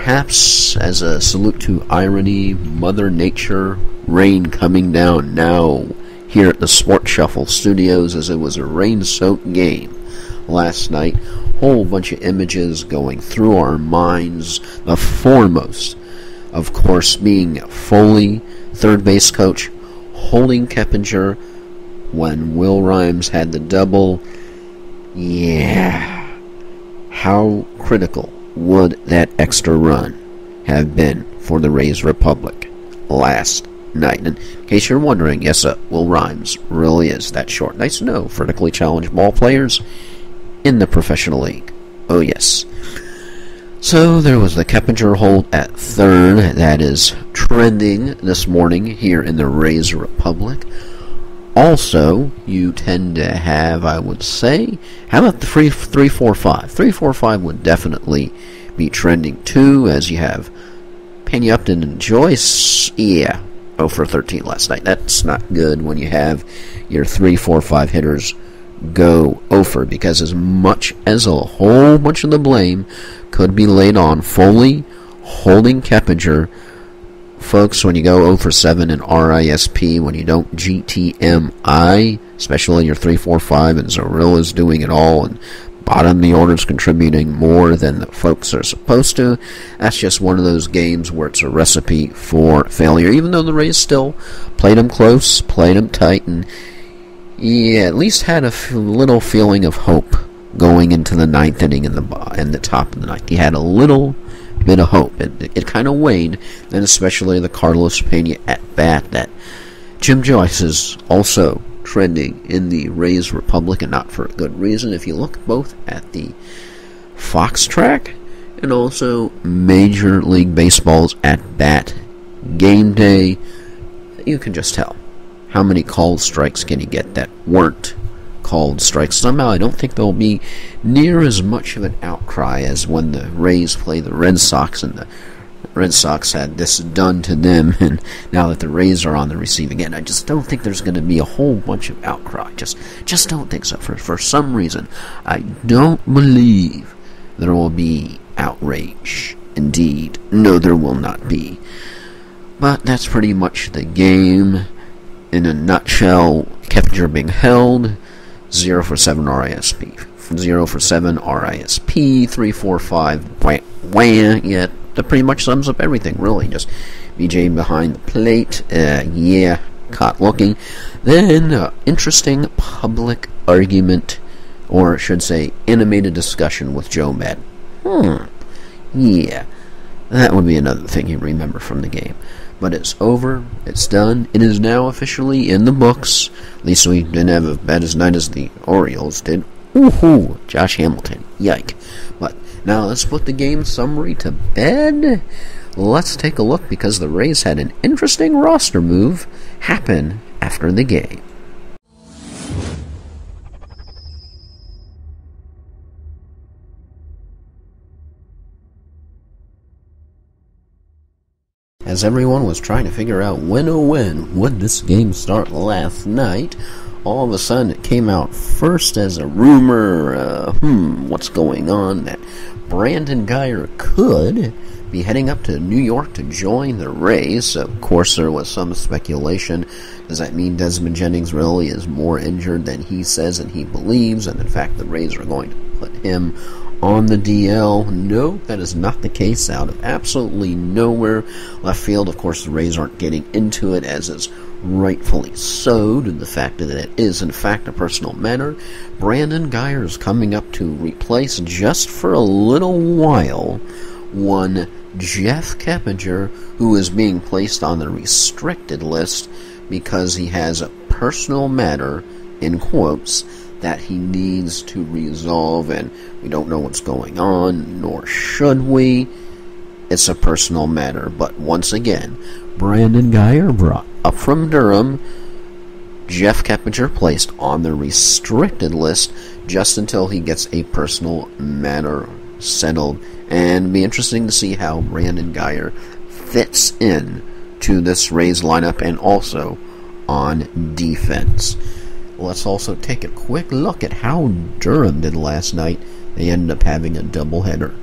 perhaps as a salute to irony, Mother Nature, rain coming down now here at the Sport Shuffle Studios, as it was a rain-soaked game last night. Whole bunch of images going through our minds, the foremost, of course, being Foley, third base coach, holding Keppinger when Will Rhymes had the double. Yeah, how critical would that extra run have been for the Rays Republic last night? And in case you're wondering, yes, Will Rhymes really is that short. Nice to know, vertically challenged ball players in the professional league. Oh, yes. So there was the Keppinger hold at third. That is trending this morning here in the Rays Republic. Also, you tend to have, I would say, how about the 3-4-5? 3-4-5 would definitely be trending too, as you have Penny Upton and Joyce. Yeah, 0 for 13 last night. That's not good when you have your 3-4-5 hitters go 0 for, because as much as a whole bunch of the blame could be laid on Foley holding Keppinger, folks, when you go 0 for 7 in RISP, when you don't GTMI, especially your 3-4-5, and Zorilla's doing it all, and bottom of the order's contributing more than the folks are supposed to, that's just one of those games where it's a recipe for failure, even though the Rays still played them close, played them tight, and at least had a little feeling of hope going into the ninth inning in the top of the ninth. He had a little bit of hope. It kind of waned, and especially the Carlos Pena at bat that Jim Joyce is also trending in the Rays Republic, and not for a good reason. If you look both at the Fox track and also Major League Baseball's at bat game day, you can just tell how many called strikes can you get that weren't called strikes. Somehow I don't think there'll be near as much of an outcry as when the Rays play the Red Sox, and the Red Sox had this done to them, and now that the Rays are on the receiving end, I just don't think there's going to be a whole bunch of outcry. Just don't think so. For some reason, I don't believe there will be outrage. Indeed, no, there will not be. But that's pretty much the game in a nutshell. Keppinger being held, 0 for 7 RISP. 0 for 7 RISP, 3-4-5, wah. Yeah, that pretty much sums up everything, really. Just BJ behind the plate, caught looking. Then, interesting public argument, or I should say, animated discussion with Joe Madden. Yeah, that would be another thing you remember from the game. But it's over, it's done, it is now officially in the books. At least we didn't have as bad a night as the Orioles did. Woohoo! Josh Hamilton, yike. But now let's put the game summary to bed. Let's take a look, because the Rays had an interesting roster move happen after the game. As everyone was trying to figure out when would this game start last night, all of a sudden it came out first as a rumor, what's going on, that Brandon Guyer could be heading up to New York to join the Rays. So, of course, there was some speculation. Does that mean Desmond Jennings really is more injured than he says and he believes, and in fact the Rays are going to put him on the DL? No, that is not the case. Out of absolutely nowhere left field. Of course, the Rays aren't getting into it, as is rightfully so, due to the fact that it is in fact a personal matter. Brandon Guyer is coming up to replace, just for a little while, one Jeff Keppinger, who is being placed on the restricted list because he has a personal matter, in quotes, that he needs to resolve, and we don't know what's going on, nor should we. It's a personal matter. But once again, Brandon Guyer brought up from Durham, Jeff Keppinger placed on the restricted list just until he gets a personal matter settled. And it'll be interesting to see how Brandon Guyer fits in to this Rays lineup, and also on defense. Let's also take a quick look at how Durham did last night. They ended up having a doubleheader.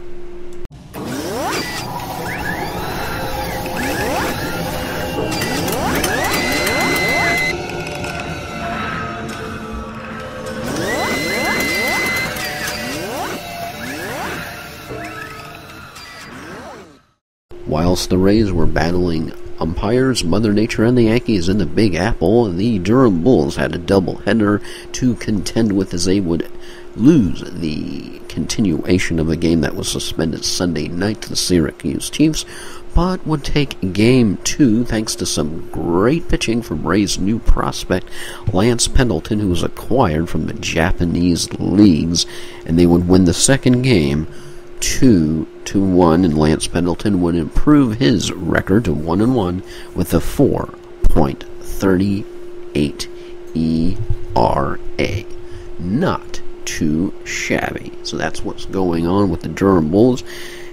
Whilst the Rays were battling umpires, Mother Nature, and the Yankees in the Big Apple, the Durham Bulls had a doubleheader to contend with as they would lose the continuation of a game that was suspended Sunday night to the Syracuse Chiefs, but would take Game 2 thanks to some great pitching from Rays' new prospect, Lance Pendleton, who was acquired from the Japanese leagues, and they would win the second game 2-1, and Lance Pendleton would improve his record to 1-1 with a 4.38 ERA. Not too shabby. So that's what's going on with the Durham Bulls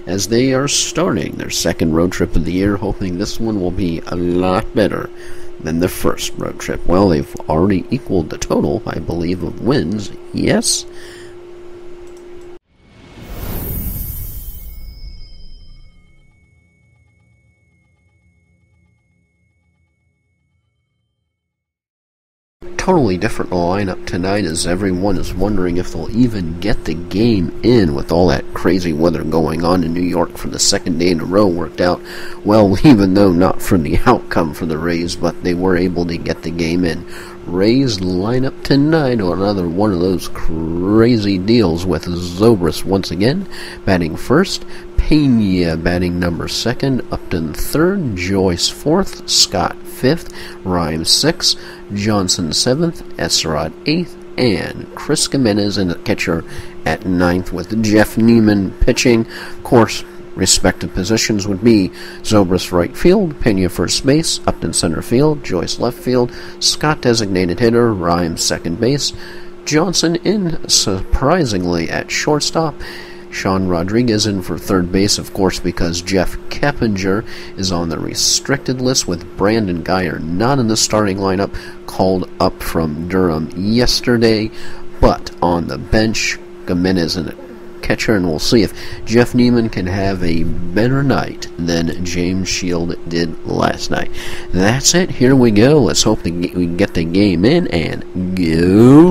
as they are starting their second road trip of the year, hoping this one will be a lot better than the first road trip. Well, they've already equaled the total, I believe, of wins. Yes? Totally different lineup tonight as everyone is wondering if they'll even get the game in with all that crazy weather going on in New York for the second day in a row. Worked out well, even though not for the outcome for the Rays, but they were able to get the game in. Rays lineup tonight, or another one of those crazy deals with Zobrist once again batting first, Pena batting number second, Upton third, Joyce fourth, Scott fifth, Rhymes sixth, Johnson seventh, Esrod eighth, and Chris Jimenez in the catcher at ninth, with Jeff Neiman pitching. Of course, respective positions would be Zobrist right field, Pena first base, Upton center field, Joyce left field, Scott designated hitter, Rhymes second base, Johnson in surprisingly at shortstop, Sean Rodriguez in for third base, of course, because Jeff Keppinger is on the restricted list, with Brandon Geyer not in the starting lineup, called up from Durham yesterday, but on the bench, Jimenez in the catcher, and we'll see if Jeff Neiman can have a better night than James Shield did last night. That's it. Here we go. Let's hope we can get the game in and go